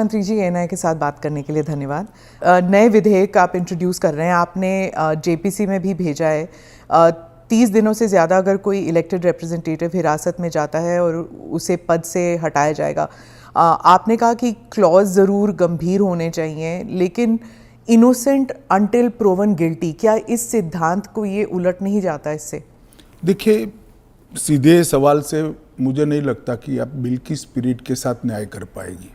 प्रधानमंत्री जी, एनआई के साथ बात करने के लिए धन्यवाद। नए विधेयक आप इंट्रोड्यूस कर रहे हैं, आपने जेपीसी में भी भेजा है। 30 दिनों से ज़्यादा अगर कोई इलेक्टेड रिप्रेजेंटेटिव हिरासत में जाता है और उसे पद से हटाया जाएगा। आपने कहा कि क्लॉज ज़रूर गंभीर होने चाहिए, लेकिन इनोसेंट अंटिल प्रूवन गिल्टी, क्या इस सिद्धांत को ये उलट नहीं जाता इससे? देखिए, सीधे सवाल से मुझे नहीं लगता कि आप बिल की स्पिरिट के साथ न्याय कर पाएगी।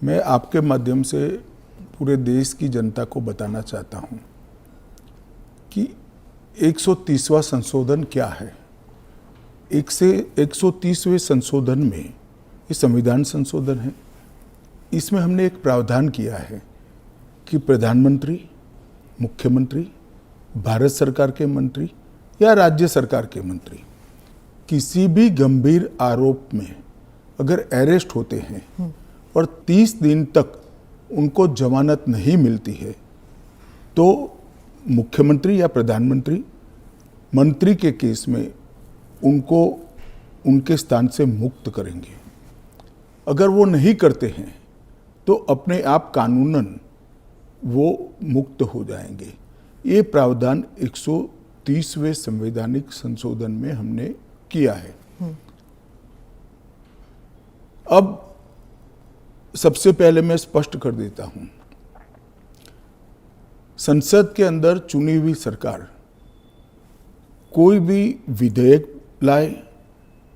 मैं आपके माध्यम से पूरे देश की जनता को बताना चाहता हूं कि 130वां संशोधन क्या है। 130वें संशोधन में ये संविधान संशोधन है। इसमें हमने एक प्रावधान किया है कि प्रधानमंत्री, मुख्यमंत्री, भारत सरकार के मंत्री या राज्य सरकार के मंत्री किसी भी गंभीर आरोप में अगर अरेस्ट होते हैं और 30 दिन तक उनको जमानत नहीं मिलती है तो मुख्यमंत्री या प्रधानमंत्री मंत्री के केस में उनको उनके स्थान से मुक्त करेंगे। अगर वो नहीं करते हैं तो अपने आप कानूनन वो मुक्त हो जाएंगे। ये प्रावधान 130वें संवैधानिक संशोधन में हमने किया है। अब सबसे पहले मैं स्पष्ट कर देता हूं, संसद के अंदर चुनी हुई सरकार कोई भी विधेयक लाए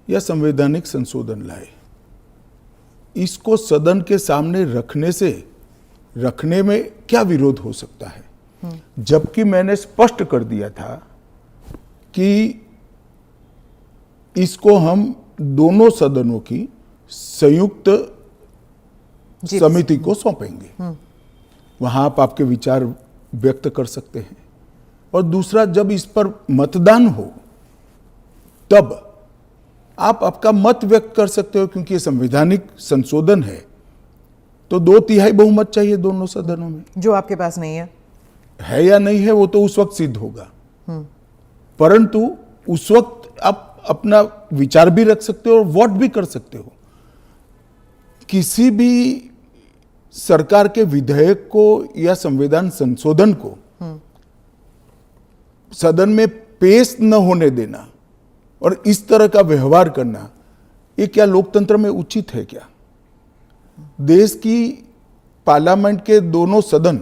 या संवैधानिक संशोधन लाए, इसको सदन के सामने रखने में क्या विरोध हो सकता है। जबकि मैंने स्पष्ट कर दिया था कि इसको हम दोनों सदनों की संयुक्त समिति को सौंपेंगे। वहां आप आपके विचार व्यक्त कर सकते हैं। और दूसरा, जब इस पर मतदान हो तब आप आपका मत व्यक्त कर सकते हो, क्योंकि ये संवैधानिक संशोधन है तो 2/3 बहुमत चाहिए दोनों सदनों में, जो आपके पास नहीं है या नहीं है वो तो उस वक्त सिद्ध होगा। परंतु उस वक्त आप अपना विचार भी रख सकते हो और वोट भी कर सकते हो। किसी भी सरकार के विधेयक को या संविधान संशोधन को सदन में पेश न होने देना और इस तरह का व्यवहार करना, ये क्या लोकतंत्र में उचित है क्या? देश की पार्लियामेंट के दोनों सदन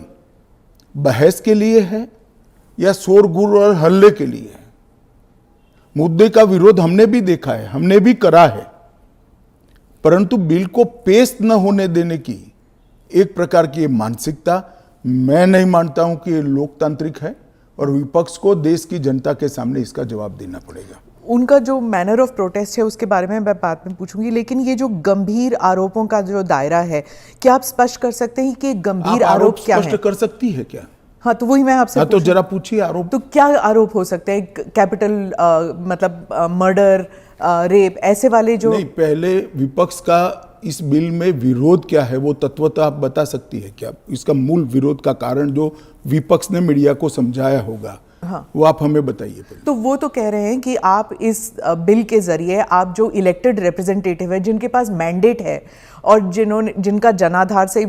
बहस के लिए है या शोरगुल और हल्ले के लिए है? मुद्दे का विरोध हमने भी देखा है, हमने भी करा है, परंतु बिल को पेश न होने देने की एक प्रकार की मानसिकता मैं नहीं मानता हूं कि ये लोकतांत्रिक है और विपक्ष को देश की जनता के सामने इसका जवाब देना पड़ेगा। उनका जो मैनर ऑफ प्रोटेस्ट है उसके बारे में मैं बाद में पूछूंगी, लेकिन ये जो गंभीर आरोपों का जो दायरा है, क्या आप स्पष्ट कर सकते हैं कि गंभीर आरोप क्या है? स्पष्ट कर सकती है क्या? हाँ, तो वही मैं आपसे तो जरा पूछिए आरोप। तो क्या आरोप हो सकते हैं? कैपिटल मतलब मर्डर, रेप, ऐसे वाले जो नहीं, पहले विपक्ष का इस बिल में विरोध क्या है वो तत्वतः आप बता सकती है क्या? इसका मूल विरोध का कारण जो विपक्ष ने मीडिया को समझाया होगा, हाँ, वो आप हमें बताइए पहले। तो वो तो कह रहे हैं कि आप इस बिल के जरिए आप जो इलेक्टेड रिप्रेजेंटेटिव है, जिनके पास मैंडेट है और जिनका जनाधार से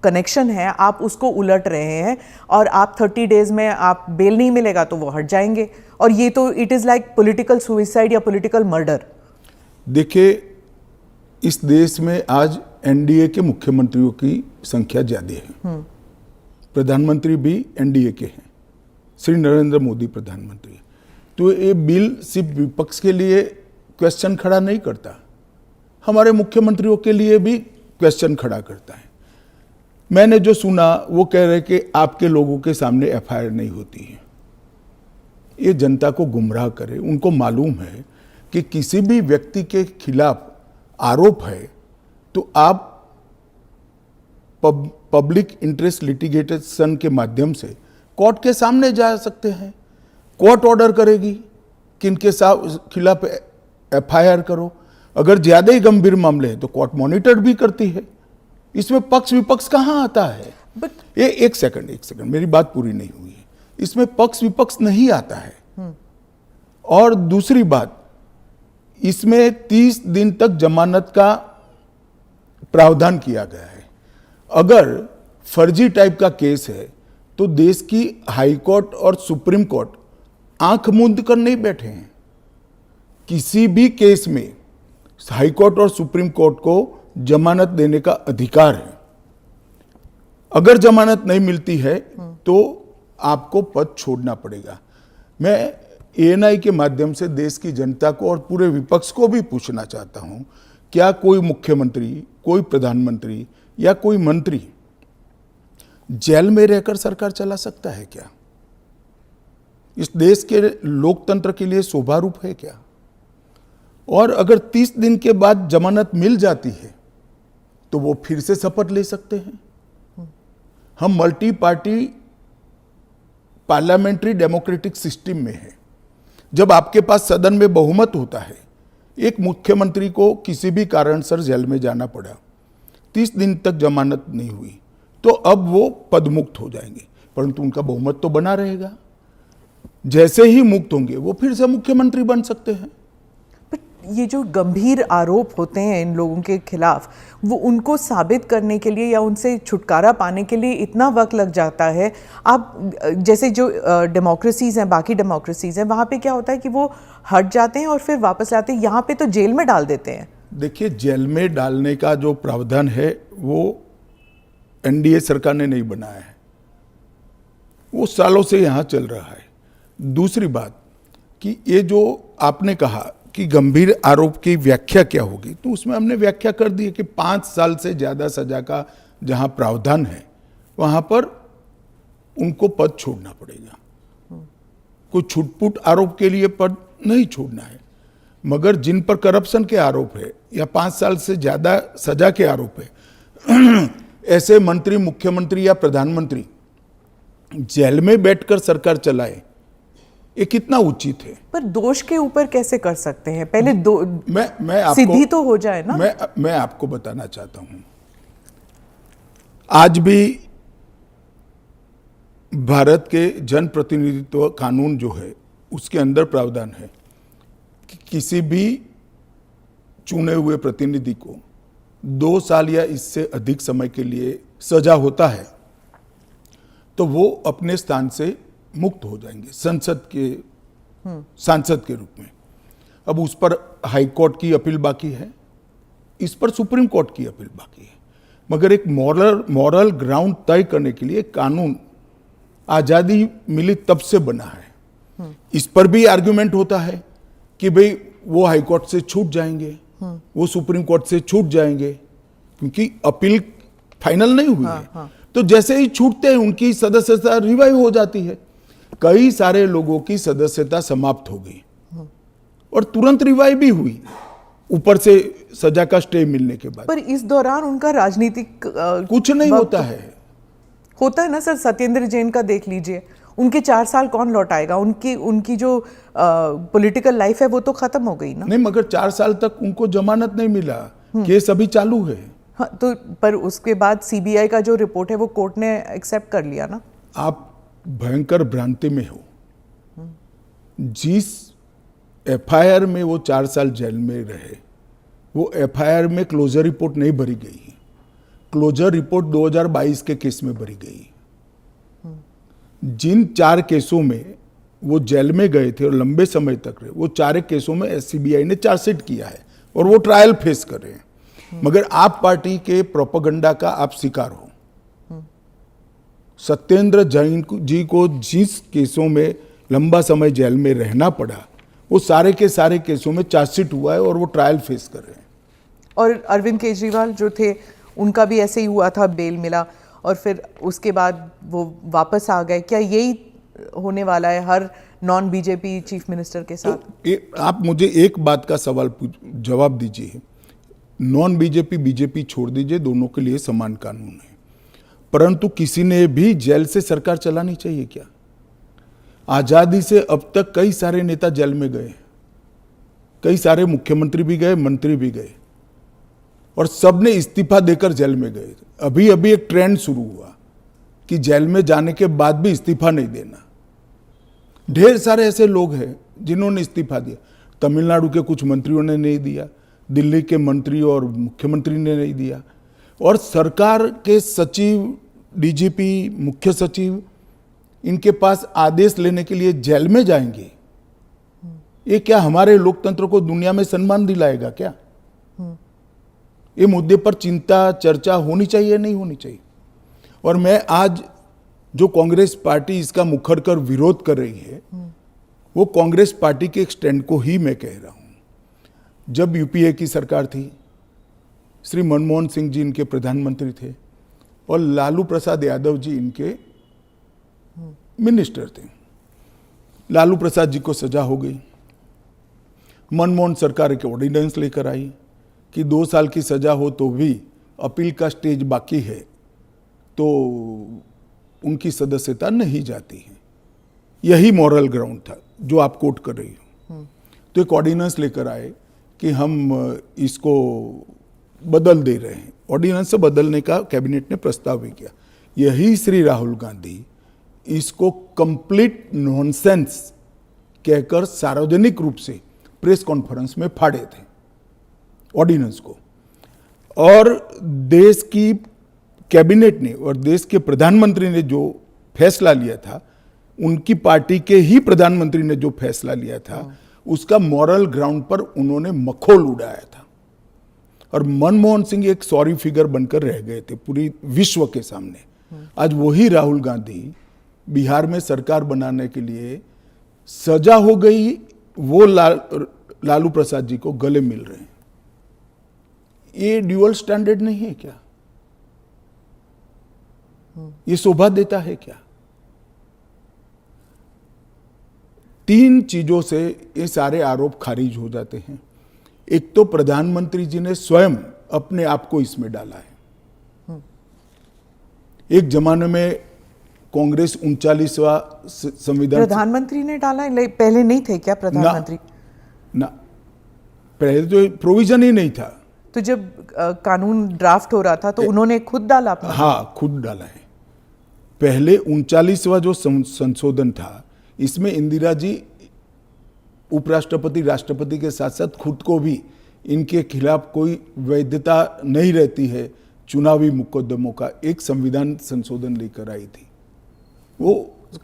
कनेक्शन है, आप उसको उलट रहे हैं और आप 30 डेज में आप बेल नहीं मिलेगा तो वो हट जाएंगे। और ये तो it is like political suicide या पॉलिटिकल मर्डर। देखिए, इस देश में आज एनडीए के मुख्यमंत्रियों की संख्या ज्यादा है। प्रधानमंत्री भी एनडीए के हैं, श्री नरेंद्र मोदी प्रधानमंत्री। तो ये बिल सिर्फ विपक्ष के लिए क्वेश्चन खड़ा नहीं करता, हमारे मुख्यमंत्रियों के लिए भी क्वेश्चन खड़ा करता है। मैंने जो सुना वो कह रहे कि आपके लोगों के सामने एफआईआर नहीं होती है। ये जनता को गुमराह करे। उनको मालूम है कि किसी भी व्यक्ति के खिलाफ आरोप है तो आप पब्लिक इंटरेस्ट लिटिगेशन के माध्यम से कोर्ट के सामने जा सकते हैं। कोर्ट ऑर्डर करेगी कि इनके खिलाफ एफआईआर करो। अगर ज्यादा ही गंभीर मामले हैं तो कोर्ट मॉनिटर भी करती है। इसमें पक्ष विपक्ष कहां आता है? ये एक सेकंड मेरी बात पूरी नहीं हुई है। इसमें पक्ष विपक्ष नहीं आता है। और दूसरी बात, इसमें 30 दिन तक जमानत का प्रावधान किया गया है। अगर फर्जी टाइप का केस है तो देश की हाई कोर्ट और सुप्रीम कोर्ट आंख मूंद कर नहीं बैठे हैं। किसी भी केस में हाई कोर्ट और सुप्रीम कोर्ट को जमानत देने का अधिकार है। अगर जमानत नहीं मिलती है तो आपको पद छोड़ना पड़ेगा। मैं एएनआई के माध्यम से देश की जनता को और पूरे विपक्ष को भी पूछना चाहता हूं, क्या कोई मुख्यमंत्री, कोई प्रधानमंत्री या कोई मंत्री जेल में रहकर सरकार चला सकता है क्या? इस देश के लोकतंत्र के लिए शोभा रूप है क्या? और अगर 30 दिन के बाद जमानत मिल जाती है तो वो फिर से शपथ ले सकते हैं। हम multi party parliamentary democratic system में है। जब आपके पास सदन में बहुमत होता है, एक मुख्यमंत्री को किसी भी कारणसर जेल में जाना पड़ा, 30 दिन तक जमानत नहीं हुई, तो अब वो पदमुक्त हो जाएंगे, परंतु उनका बहुमत तो बना रहेगा। जैसे ही मुक्त होंगे वो फिर से मुख्यमंत्री बन सकते हैं। ये जो गंभीर आरोप होते हैं इन लोगों के खिलाफ, वो उनको साबित करने के लिए या उनसे छुटकारा पाने के लिए इतना वक्त लग जाता है। आप जैसे जो डेमोक्रेसीज हैं, बाकी डेमोक्रेसीज हैं, वहाँ पे क्या होता है कि वो हट जाते हैं और फिर वापस लाते हैं। यहाँ पे तो जेल में डाल देते हैं। देखिए, जेल में डालने का जो प्रावधान है वो एनडीए सरकार ने नहीं बनाया है, वो सालों से यहाँ चल रहा है। दूसरी बात कि ये जो आपने कहा कि गंभीर आरोप की व्याख्या क्या होगी, तो उसमें हमने व्याख्या कर दी है कि 5 साल से ज़्यादा सजा का जहाँ प्रावधान है वहाँ पर उनको पद छोड़ना पड़ेगा। कोई छुटपुट आरोप के लिए पद नहीं छोड़ना है, मगर जिन पर करप्शन के आरोप है या 5 साल से ज़्यादा सजा के आरोप है, ऐसे मंत्री, मुख्यमंत्री या प्रधानमंत्री जेल में बैठकर सरकार चलाए, ये कितना उचित है? पर दोष के ऊपर कैसे कर सकते हैं? पहले मैं आपको सिद्धि तो हो जाए ना। मैं आपको बताना चाहता हूं, आज भी भारत के जन प्रतिनिधित्व कानून जो है उसके अंदर प्रावधान है कि किसी भी चुने हुए प्रतिनिधि को 2 साल या इससे अधिक समय के लिए सजा होता है तो वो अपने स्थान से मुक्त हो जाएंगे सांसद के रूप में। अब उस पर हाई कोर्ट की अपील बाकी है, इस पर सुप्रीम कोर्ट की अपील बाकी है, मगर एक मॉरल ग्राउंड तय करने के लिए कानून आज़ादी मिली तब से बना है। इस पर भी आर्ग्यूमेंट होता है कि भाई वो हाई कोर्ट से छूट जाएंगे, वो सुप्रीम कोर्ट से छूट जाएंगे, क्योंकि अपील फाइनल नहीं हुई है। तो जैसे ही छूटते हैं उनकी सदस्यता रिवाइव हो जाती है। कई सारे लोगों की सदस्यता समाप्त हो गई और तुरंत रिवाइव भी हुई, ऊपर से सजा का स्टे मिलने के बाद। पर इस दौरान उनका राजनीतिक कुछ नहीं होता है ना सर। सत्येंद्र जैन का देख लीजिए, उनके 4 साल कौन लौटाएगा? उनकी जो पॉलिटिकल लाइफ है वो तो खत्म हो गई ना। नहीं, मगर 4 साल तक उनको जमानत नहीं मिला, केस अभी चालू है। हाँ, तो पर उसके बाद सीबीआई का जो रिपोर्ट है वो कोर्ट ने एक्सेप्ट कर लिया ना। आप भयंकर भ्रांति में हो। जिस एफआईआर में वो 4 साल जेल में रहे, वो एफआईआर में क्लोजर रिपोर्ट नहीं भरी गई है। क्लोजर रिपोर्ट 2022 के केस में भरी गई। जिन 4 केसों में वो जेल में गए थे और लंबे समय तक रहे, वो 4 केसों में सीबीआई ने चार्जशीट किया है और वो ट्रायल फेस कर रहे हैं। मगर आप पार्टी के प्रोपेगेंडा का आप शिकार हो। सत्येंद्र जैन जी को जिस केसों में लंबा समय जेल में रहना पड़ा, वो सारे के सारे केसों में चार्जशीट हुआ है और वो ट्रायल फेस कर रहे हैं। और अरविंद केजरीवाल जो थे, उनका भी ऐसे ही हुआ था, बेल मिला और फिर उसके बाद वो वापस आ गए। क्या यही होने वाला है हर नॉन बीजेपी चीफ मिनिस्टर के साथ? तो आप मुझे एक बात का सवाल जवाब दीजिए। नॉन बीजेपी बीजेपी छोड़ दीजिए, दोनों के लिए समान कानून है, परंतु किसी ने भी जेल से सरकार चलानी चाहिए क्या? आजादी से अब तक कई सारे नेता जेल में गए, कई सारे मुख्यमंत्री भी गए, मंत्री भी गए, और सब ने इस्तीफा देकर जेल में गए। अभी अभी एक ट्रेंड शुरू हुआ कि जेल में जाने के बाद भी इस्तीफा नहीं देना। ढेर सारे ऐसे लोग हैं जिन्होंने इस्तीफा दिया। तमिलनाडु के कुछ मंत्रियों ने नहीं दिया, दिल्ली के मंत्री और मुख्यमंत्री ने नहीं दिया, और सरकार के सचिव, डीजीपी, मुख्य सचिव इनके पास आदेश लेने के लिए जेल में जाएंगे। ये क्या हमारे लोकतंत्र को दुनिया में सम्मान दिलाएगा क्या? ये मुद्दे पर चिंता, चर्चा होनी चाहिए, नहीं होनी चाहिए। और मैं आज जो कांग्रेस पार्टी इसका मुखर कर विरोध कर रही है, वो कांग्रेस पार्टी के एक स्टैंड को ही मैं कह रहा हूं। जब यूपीए की सरकार थी, श्री मनमोहन सिंह जी इनके प्रधानमंत्री थे और लालू प्रसाद यादव जी इनके मिनिस्टर थे। लालू प्रसाद जी को सजा हो गई। मनमोहन सरकार एक ऑर्डिनेंस लेकर आई कि 2 साल की सजा हो तो भी अपील का स्टेज बाकी है तो उनकी सदस्यता नहीं जाती है। यही मॉरल ग्राउंड था जो आप कोट कर रही हो। तो एक ऑर्डिनेंस लेकर आए कि हम इसको बदल दे रहे हैं। ऑर्डिनेंस से बदलने का कैबिनेट ने प्रस्ताव भी किया। यही श्री राहुल गांधी इसको कंप्लीट नॉनसेंस कहकर सार्वजनिक रूप से प्रेस कॉन्फ्रेंस में फाड़े थे ऑर्डिनेंस को। और देश की कैबिनेट ने और देश के प्रधानमंत्री ने जो फैसला लिया था, उनकी पार्टी के ही प्रधानमंत्री ने जो फैसला लिया था, उसका मॉरल ग्राउंड पर उन्होंने मखौल उड़ाया था। और मनमोहन सिंह एक सॉरी फिगर बनकर रह गए थे पूरी विश्व के सामने। आज वही राहुल गांधी बिहार में सरकार बनाने के लिए सजा हो गई, वो लालू प्रसाद जी को गले मिल रहे हैं। ये ड्यूअल स्टैंडर्ड नहीं है क्या? ये शोभा देता है क्या? 3 चीजों से ये सारे आरोप खारिज हो जाते हैं। एक तो प्रधानमंत्री जी ने स्वयं अपने आप को इसमें डाला है। एक जमाने में कांग्रेस 39वां संविधान, प्रधानमंत्री ने डाला है, पहले नहीं थे क्या प्रधानमंत्री? ना, पहले तो प्रोविजन ही नहीं था। तो जब कानून ड्राफ्ट हो रहा था तो उन्होंने खुद डाला अपना? हाँ, खुद डाला है। पहले 39वां जो संशोधन था, इसमें इंदिरा जी उपराष्ट्रपति, राष्ट्रपति के साथ साथ खुद को भी इनके खिलाफ कोई वैधता नहीं रहती है चुनावी मुकदमों का एक संविधान संशोधन लेकर आई थी। वो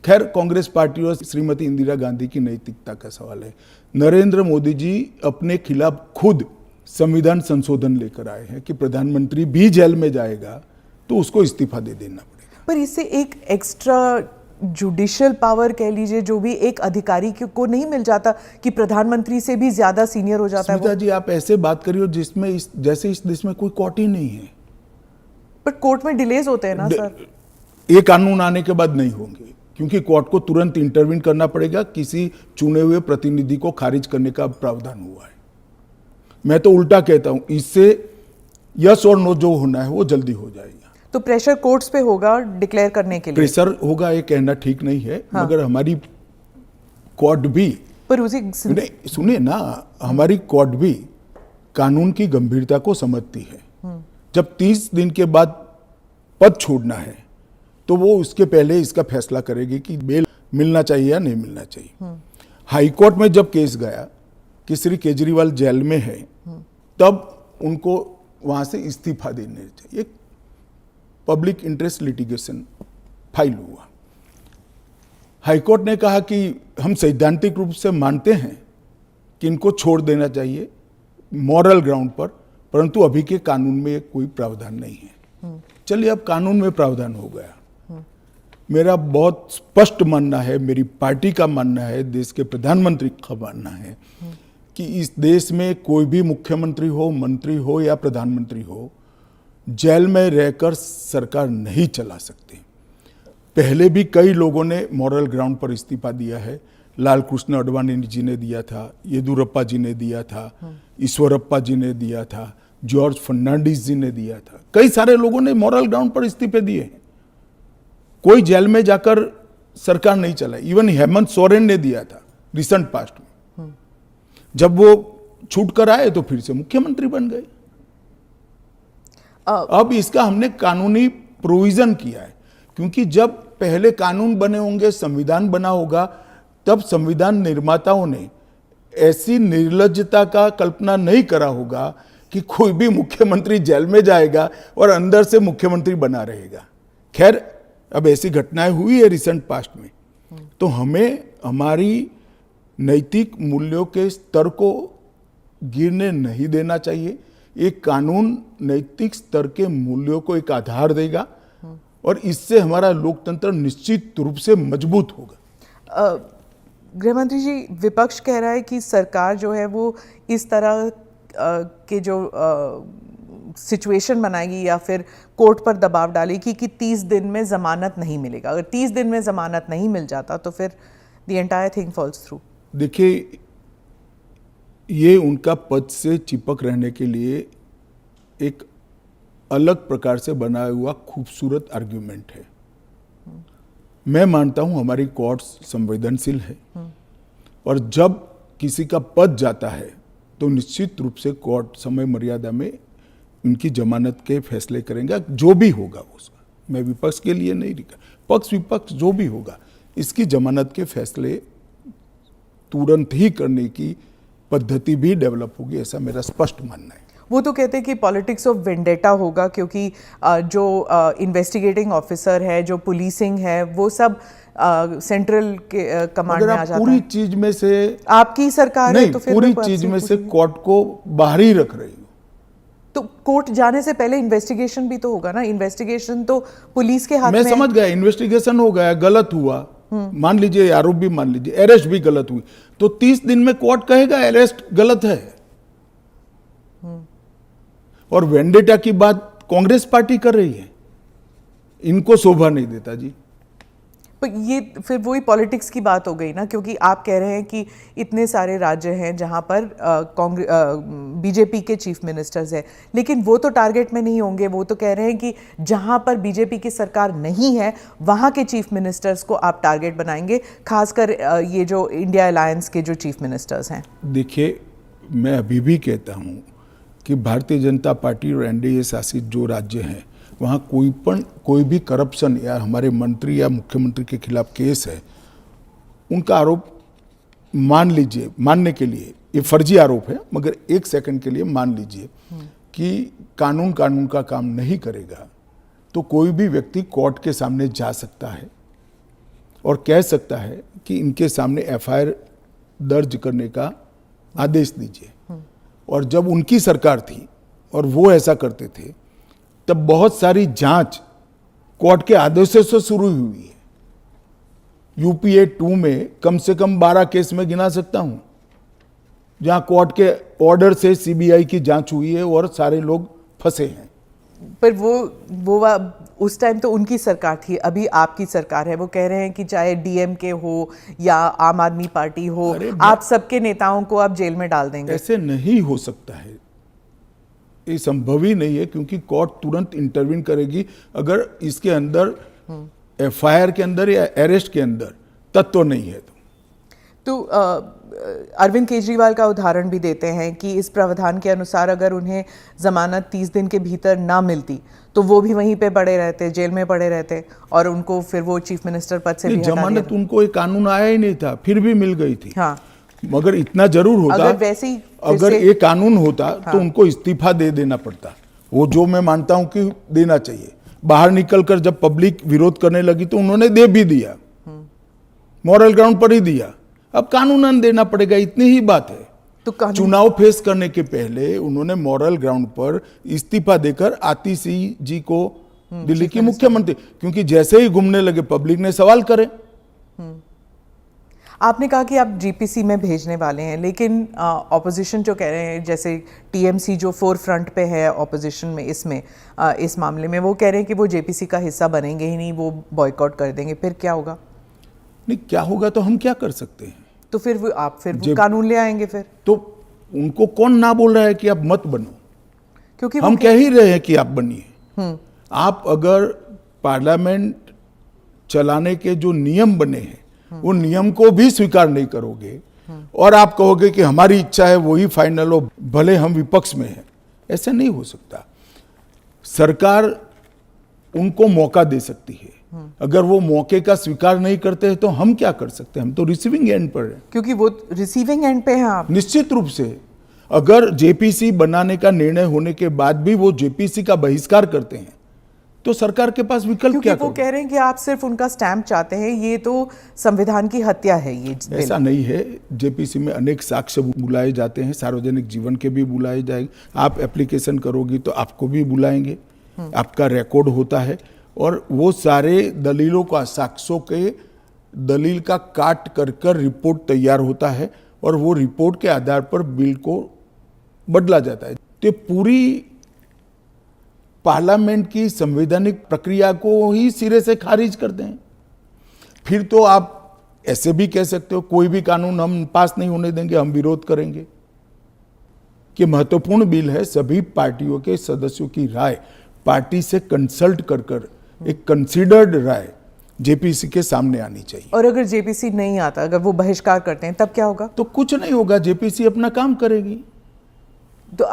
खैर कांग्रेस पार्टी और श्रीमती इंदिरा गांधी की नैतिकता का सवाल है। नरेंद्र मोदी जी अपने खिलाफ खुद संविधान संशोधन लेकर आए हैं कि प्रधानमंत्री भी जेल में जाएगा तो उसको इस्तीफा दे देना पड़ेगा। पर इससे एक एक्स्ट्रा जुडिशियल पावर कह लीजिए जो भी एक अधिकारी को नहीं मिल जाता कि प्रधानमंत्री से भी ज्यादा सीनियर हो जाता है वो? जी, आप ऐसे बात करिए जिसमें जैसे इस देश में कोई कोर्ट ही नहीं है। पर कोर्ट में डिलेज होते हैं ना सर? ये कानून आने के बाद नहीं होंगे, क्योंकि कोर्ट को तुरंत इंटरवीन करना पड़ेगा। किसी चुने हुए प्रतिनिधि को खारिज करने का प्रावधान हुआ है। मैं तो उल्टा कहता हूं, इससे यस और नो जो होना है वो जल्दी हो जाएगा। तो प्रेशर कोर्ट्स पे होगा डिक्लेयर करने के लिए? प्रेशर होगा ये कहना ठीक नहीं है। हाँ। मगर हमारी कोर्ट भी, पर उसे सुनिए ना, हमारी कोर्ट भी कानून की गंभीरता को समझती है। जब 30 दिन के बाद पद छोड़ना है तो वो उसके पहले इसका फैसला करेगी कि बेल मिलना चाहिए या नहीं मिलना चाहिए। हाईकोर्ट में जब केस गया कि श्री केजरीवाल जेल में है, तब उनको वहां से इस्तीफा देने चाहिए। पब्लिक इंटरेस्ट लिटिगेशन फाइल हुआ। हाईकोर्ट ने कहा कि हम सैद्धांतिक रूप से मानते हैं कि इनको छोड़ देना चाहिए मॉरल ग्राउंड पर, परंतु अभी के कानून में कोई प्रावधान नहीं है। चलिए, अब कानून में प्रावधान हो गया। मेरा बहुत स्पष्ट मानना है, मेरी पार्टी का मानना है, देश के प्रधानमंत्री का मानना है कि इस देश में कोई भी मुख्यमंत्री हो, मंत्री हो या प्रधानमंत्री हो, जेल में रहकर सरकार नहीं चला सकते। पहले भी कई लोगों ने मॉरल ग्राउंड पर इस्तीफा दिया है। लाल कृष्ण अडवाणी जी ने दिया था, येदुरप्पा जी ने दिया था, ईश्वरप्पा जी ने दिया था, जॉर्ज फर्नांडिस जी ने दिया था। कई सारे लोगों ने मॉरल ग्राउंड पर इस्तीफे दिए हैं। कोई जेल में जाकर सरकार नहीं चलाई। इवन हेमंत सोरेन ने दिया था रिसेंट पास्ट में। जब वो छूट कर आए तो फिर से मुख्यमंत्री बन गए। अब इसका हमने कानूनी प्रोविजन किया है, क्योंकि जब पहले कानून बने होंगे, संविधान बना होगा, तब संविधान निर्माताओं ने ऐसी निर्लज्जता का कल्पना नहीं करा होगा कि कोई भी मुख्यमंत्री जेल में जाएगा और अंदर से मुख्यमंत्री बना रहेगा। खैर, अब ऐसी घटनाएं हुई है रिसेंट पास्ट में, तो हमें हमारी नैतिक मूल्यों के स्तर को गिरने नहीं देना चाहिए। एक कानून नैतिक स्तर के मूल्यों को एक आधार देगा और इससे हमारा लोकतंत्र निश्चित रूप से मजबूत होगा। गृह मंत्री जी, विपक्ष कह रहा है कि सरकार जो है वो इस तरह के जो सिचुएशन बनाएगी या फिर कोर्ट पर दबाव डालेगी कि 30 दिन में जमानत नहीं मिलेगा। अगर 30 दिन में जमानत नहीं मिल जाता तो फिर the entire thing falls through. देखिए, ये उनका पद से चिपक रहने के लिए एक अलग प्रकार से बनाया हुआ खूबसूरत आर्ग्यूमेंट है। मैं मानता हूं हमारी कोर्ट्स संवेदनशील है और जब किसी का पद जाता है तो निश्चित रूप से कोर्ट समय मर्यादा में उनकी जमानत के फैसले करेंगे, जो भी होगा उसका। मैं विपक्ष के लिए नहीं लिखा, पक्ष विपक्ष जो भी होगा इसकी जमानत के फैसले तुरंत ही करने की पद्धति भी डेवलप होगी, ऐसा मेरा स्पष्ट मानना है। वो तो कहते हैं कि पॉलिटिक्स ऑफ वेंडेटा होगा, क्योंकि जो इन्वेस्टिगेटिंग ऑफिसर है, जो पुलिसिंग है, वो सब सेंट्रल के कमांड में आ जाता है। पूरी चीज में से आपकी सरकार है तो फिर पूरी चीज में से कोर्ट को बाहर ही रख रही हो। तो कोर्ट जाने से पहले इन्वेस्टिगेशन भी तो होगा ना। इन्वेस्टिगेशन तो पुलिस के हाथ में। मैं समझ गया, इन्वेस्टिगेशन हो गया, गलत हुआ, मान लीजिए आरोप भी मान लीजिए, अरेस्ट भी गलत हुई, तो 30 दिन में कोर्ट कहेगा अरेस्ट गलत है। और वेंडेटा की बात कांग्रेस पार्टी कर रही है, इनको शोभा नहीं देता जी। पर ये फिर वही पॉलिटिक्स की बात हो गई ना, क्योंकि आप कह रहे हैं कि इतने सारे राज्य हैं जहां पर बीजेपी के चीफ मिनिस्टर्स हैं, लेकिन वो तो टारगेट में नहीं होंगे। वो तो कह रहे हैं कि जहां पर बीजेपी की सरकार नहीं है वहां के चीफ मिनिस्टर्स को आप टारगेट बनाएंगे, खासकर ये जो इंडिया अलायंस के जो चीफ मिनिस्टर्स हैं। देखिए, मैं अभी भी कहता हूं कि भारतीय जनता पार्टी और एनडीए शासित जो राज्य हैं वहाँ कोई भी करप्शन या हमारे मंत्री या मुख्यमंत्री के खिलाफ केस है, उनका आरोप मान लीजिए, मानने के लिए ये फर्जी आरोप है, मगर एक सेकंड के लिए मान लीजिए कि कानून का काम नहीं करेगा, तो कोई भी व्यक्ति कोर्ट के सामने जा सकता है और कह सकता है कि इनके सामने एफआईआर दर्ज करने का आदेश दीजिए। और जब उनकी सरकार थी और वो ऐसा करते थे, तब बहुत सारी जांच कोर्ट के आदेशों से शुरू हुई है। यूपीए 2 में कम से कम 12 केस में गिना सकता हूं जहां कोर्ट के ऑर्डर से सीबीआई की जांच हुई है और सारे लोग फंसे हैं। पर वो उस टाइम तो उनकी सरकार थी, अभी आपकी सरकार है। वो कह रहे हैं कि चाहे डीएमके हो या आम आदमी पार्टी हो, आप सबके नेताओं को आप जेल में डाल देंगे। ऐसे नहीं हो सकता है, ये संभव ही नहीं है, क्योंकि कोर्ट तुरंत इंटरवीन करेगी अगर इसके अंदर एफआईआर के अंदर या अरेस्ट के अंदर तत्व नहीं है तो अरविंद केजरीवाल का उदाहरण भी देते हैं कि इस प्रावधान के अनुसार अगर उन्हें जमानत 30 दिन के भीतर ना मिलती तो वो भी वहीं पे पड़े रहते, जेल में पड़े रहते, और उनको फिर वो चीफ मिनिस्टर पद से भी हटा दिया। जमानत उनको एक कानून आया ही नहीं था, फिर भी मिल गई थी। हाँ, मगर इतना जरूर होता, अगर ये कानून होता तो उनको इस्तीफा दे देना पड़ता। वो जो मैं मानता हूं कि देना चाहिए। बाहर निकलकर जब पब्लिक विरोध करने लगी तो उन्होंने दे भी दिया, मॉरल ग्राउंड पर ही दिया। अब कानूनन देना पड़ेगा, इतनी ही बात है। तो चुनाव फेस करने के पहले उन्होंने मॉरल ग्राउंड पर इस्तीफा देकर आतिशी जी को दिल्ली की मुख्यमंत्री, क्योंकि जैसे ही घूमने लगे पब्लिक ने सवाल करे। आपने कहा कि आप जीपीसी में भेजने वाले हैं, लेकिन ऑपोजिशन जो कह रहे हैं, जैसे टीएमसी जो फोर फ्रंट पे है ऑपोजिशन में इस मामले में, वो कह रहे हैं कि वो जेपीसी का हिस्सा बनेंगे ही नहीं, वो बॉयकॉट कर देंगे। फिर क्या होगा? नहीं, क्या होगा तो हम क्या कर सकते हैं? तो फिर वो कानून ले आएंगे फिर? तो उनको कौन ना बोल रहा है कि आप मत बनो? क्योंकि हम कह ही रहे हैं कि आप बनिए। आप अगर पार्लियामेंट चलाने के जो नियम बने हैं वो नियम को भी स्वीकार नहीं करोगे और आप कहोगे कि हमारी इच्छा है वही फाइनल हो, भले हम विपक्ष में हैं, ऐसा नहीं हो सकता। सरकार उनको मौका दे सकती है अगर वो मौके का स्वीकार नहीं करते हैं तो हम क्या कर सकते हैं? हम तो रिसीविंग एंड पर हैं। क्योंकि वो रिसीविंग एंड पे हैं आप। निश्चित रूप से अगर जेपीसी बनाने का निर्णय होने के बाद भी वो जेपीसी का बहिष्कार करते हैं तो सरकार के पास विकल्प क्योंकि क्या वो कह रहे हैं कि आप सिर्फ उनका स्टैंप चाहते हैं, ये तो संविधान की हत्या है ये बिल। ऐसा नहीं है। जेपीसी में अनेक साक्ष्य बुलाए जाते हैं, सार्वजनिक जीवन के भी बुलाए जाएंगे। आप एप्लीकेशन करोगी तो आपको भी बुलाएंगे, आपका रिकॉर्ड होता है और वो सारे दलीलों का, साक्ष्यों के दलील का काट कर रिपोर्ट तैयार होता है और वो रिपोर्ट के आधार पर बिल को बदला जाता है। तो पूरी पार्लियामेंट की संवैधानिक प्रक्रिया को ही सिरे से खारिज कर दें। फिर तो आप ऐसे भी कह सकते हो कोई भी कानून हम पास नहीं होने देंगे, हम विरोध करेंगे। कि महत्वपूर्ण बिल है, सभी पार्टियों के सदस्यों की राय पार्टी से कंसल्ट कर एक कंसीडर्ड राय जेपीसी के सामने आनी चाहिए। और अगर जेपीसी नहीं आता, अगर वो बहिष्कार करते हैं, तब क्या होगा? तो कुछ नहीं होगा, जेपीसी अपना काम करेगी। तो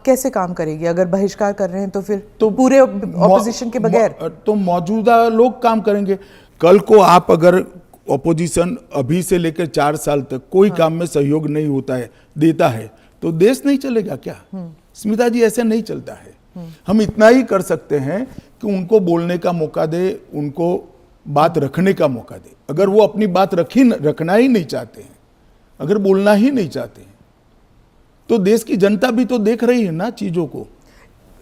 कैसे काम करेगी? अगर बहिष्कार कर रहे हैं तो फिर तो पूरे ऑपोजिशन के बगैर तो मौजूदा लोग काम करेंगे। कल को आप अगर ऑपोजिशन अभी से लेकर 4 साल तक कोई काम में सहयोग नहीं होता है, देता है, तो देश नहीं चलेगा क्या? स्मिता जी, ऐसे नहीं चलता है। हम इतना ही कर सकते हैं कि उनको बोलने का मौका दे, उनको बात रखने का मौका दे। अगर वो अपनी बात रखना ही नहीं चाहते हैं, अगर बोलना ही नहीं चाहते हैं, तो देश की जनता भी तो देख रही है ना चीजों को।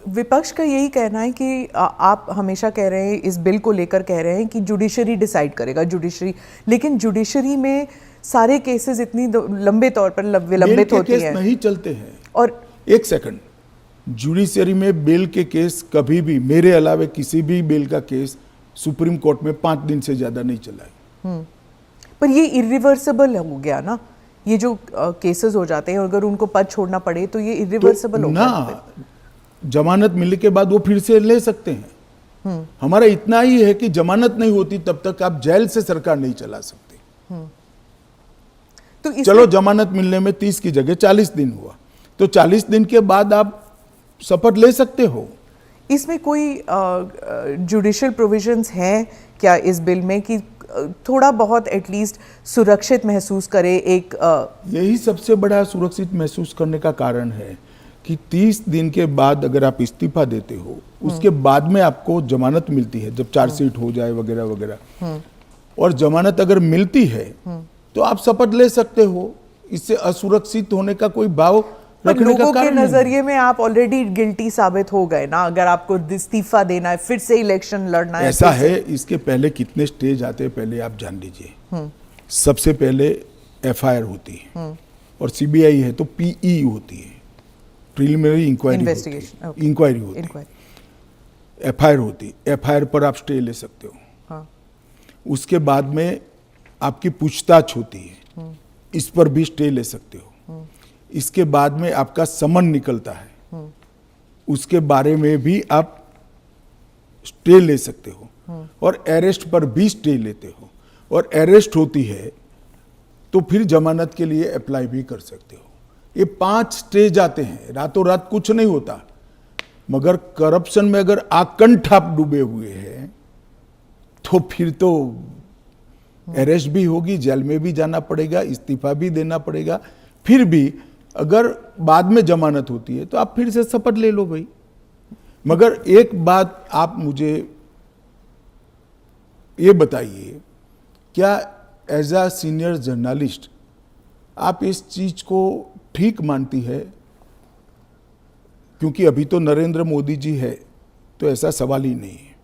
विपक्ष का यही कहना है कि आप हमेशा कह रहे हैं, इस बिल को लेकर कह रहे हैं कि जुडिशरी डिसाइड करेगा, जुडिशरी। लेकिन जुडिशरी में सारे केसेस इतनी लंबे तौर पर विलंबित होती हैं, नहीं चलते हैं। और एक सेकंड, जुडिशरी में बेल के केस कभी भी, मेरे अलावे किसी भी बेल का केस सुप्रीम कोर्ट में 5 दिन से ज्यादा नहीं चला है। पर ये इरिवर्सिबल हो गया ना, ये जो केसेस हो जाते हैं, अगर उनको पद छोड़ना पड़े तो ये इरिवर्सिबल हो गया ना। जमानत मिलने के बाद वो फिर से ले सकते हैं। हमारा इतना ही है कि जमानत नहीं होती तब तक आप जेल से सरकार नहीं चला सकते। तो चलो, जमानत मिलने में 30 की जगह 40 दिन हुआ, तो 40 दिन के बाद आप शपथ ले सकते हो। इसमें कोई जुडिशियल प्रोविजंस हैं क्या इस बिल में कि थोड़ा बहुत एटलीस्ट सुरक्षित महसूस करे? यही सबसे बड़ा सुरक्षित महसूस करने का कारण है कि 30 दिन के बाद अगर आप इस्तीफा देते हो, उसके बाद में आपको जमानत मिलती है, जब चार्जशीट हो जाए वगैरह वगैरह, और जमानत अगर मिलती है तो आप शपथ ले सकते हो। इससे असुरक्षित होने का कोई भाव रखने का कारण नहीं। नजरिए में आप ऑलरेडी गिल्टी साबित हो गए ना, अगर आपको इस्तीफा देना है, फिर से इलेक्शन लड़ना है। ऐसा है, इसके पहले कितने स्टेज आते हैं पहले आप जान लीजिए। सबसे पहले एफआईआर होती है और सीबीआई है तो पीई होती है, प्रिलिमिनरी इंक्वायरी होती है। एफआईआर होती है, एफआईआर पर आप स्टे ले सकते हो। उसके बाद में आपकी पूछताछ होती है, इस पर भी स्टे ले सकते हो। इसके बाद में आपका समन निकलता है, उसके बारे में भी आप स्टे ले सकते हो, और अरेस्ट पर भी स्टे लेते हो, और अरेस्ट होती है तो फिर जमानत के लिए अप्लाई भी कर सकते हो। ये 5 स्टेज आते हैं, रातों रात कुछ नहीं होता। मगर करप्शन में अगर आकंठ आप डूबे हुए हैं तो फिर तो अरेस्ट भी होगी, जेल में भी जाना पड़ेगा, इस्तीफा भी देना पड़ेगा। फिर भी अगर बाद में जमानत होती है तो आप फिर से शपथ ले लो भाई। मगर एक बात आप मुझे ये बताइए, क्या एज अ सीनियर जर्नलिस्ट आप इस चीज को ठीक मानती है? क्योंकि अभी तो नरेंद्र मोदी जी है तो ऐसा सवाल ही नहीं है,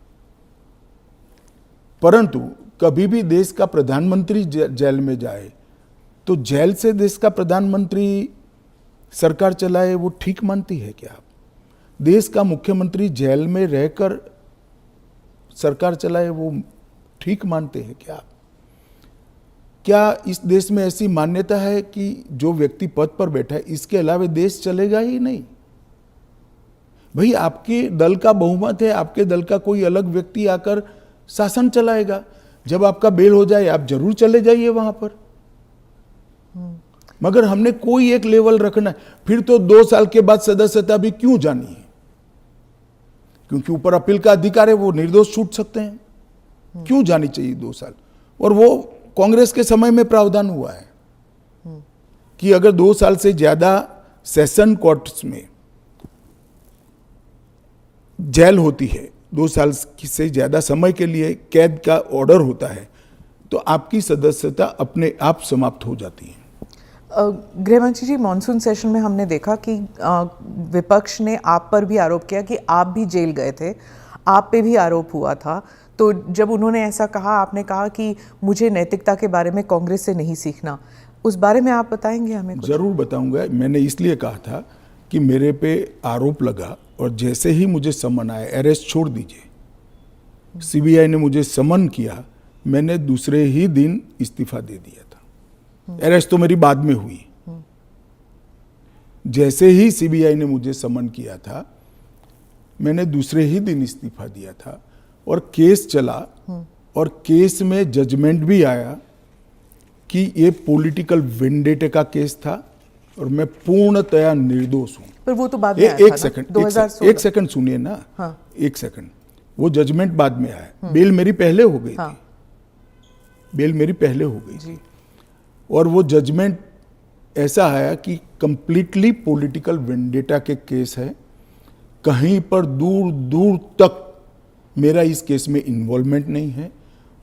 परंतु कभी भी देश का प्रधानमंत्री जेल में जाए तो जेल से देश का प्रधानमंत्री सरकार चलाए, वो ठीक मानती है क्या आप? देश का मुख्यमंत्री जेल में रहकर सरकार चलाए, वो ठीक मानते हैं क्या आप? क्या इस देश में ऐसी मान्यता है कि जो व्यक्ति पद पर बैठा है इसके अलावा देश चलेगा ही नहीं? भाई, आपके दल का बहुमत है, आपके दल का कोई अलग व्यक्ति आकर शासन चलाएगा। जब आपका बेल हो जाए आप जरूर चले जाइए वहां पर। मगर हमने कोई एक लेवल रखना है। फिर तो 2 साल के बाद सदस्यता भी क्यों जानी है? क्योंकि ऊपर अपील का अधिकार है, वो निर्दोष छूट सकते हैं। क्यों जानी चाहिए 2 साल? और वो कांग्रेस के समय में प्रावधान हुआ है कि अगर 2 साल से ज्यादा सेशन कोर्ट्स में जेल होती है, 2 साल से ज्यादा समय के लिए कैद का ऑर्डर होता है, तो आपकी सदस्यता अपने आप समाप्त हो जाती है। गृहमंत्री जी, मॉनसून सेशन में हमने देखा कि विपक्ष ने आप पर भी आरोप किया कि आप भी जेल गए थे, आप पे भी आरोप हुआ था। तो जब उन्होंने ऐसा कहा, आपने कहा कि मुझे नैतिकता के बारे में कांग्रेस से नहीं सीखना, उस बारे में आप बताएंगे हमें कुछ? जरूर बताऊंगा। मैंने इसलिए कहा था कि मेरे पे आरोप लगा और जैसे ही मुझे समन आया, अरेस्ट छोड़ दीजिए, सीबीआई ने मुझे समन किया, मैंने दूसरे ही दिन इस्तीफा दे दिया था। अरेस्ट तो मेरी बाद में हुई। जैसे ही सीबीआई ने मुझे समन किया था, मैंने दूसरे ही दिन इस्तीफा दिया था और केस चला और केस में जजमेंट भी आया कि ये पॉलिटिकल वेंडेटे का केस था और मैं पूर्णतया निर्दोष हूं। पर वो तो बाद में आया था ना, 2016। एक सेकंड सुनिए ना। हाँ। एक सेकंड, वो जजमेंट बाद में आया। बेल मेरी पहले हो गई थी, बेल मेरी पहले हो गई थी और वो जजमेंट ऐसा आया कि कंप्लीटली पॉलिटिकल वेंडेटा के केस है, कहीं पर दूर दूर तक मेरा इस केस में इन्वॉल्वमेंट नहीं है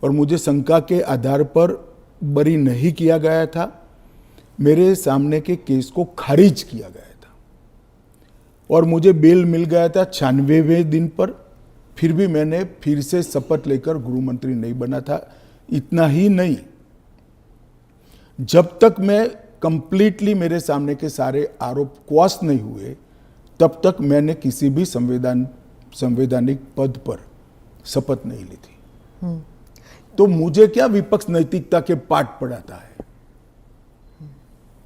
और मुझे शंका के आधार पर बरी नहीं किया गया था। मेरे सामने के केस को खारिज किया गया था और मुझे बेल मिल गया था 96वें दिन पर। फिर भी मैंने फिर से शपथ लेकर गृह मंत्री नहीं बना था। इतना ही नहीं, जब तक मैं कंप्लीटली मेरे सामने के सारे आरोप क्वाश नहीं हुए, तब तक मैंने किसी भी संवैधानिक पद पर शपथ नहीं ली थी। तो मुझे क्या विपक्ष नैतिकता के पाठ पढ़ाता है?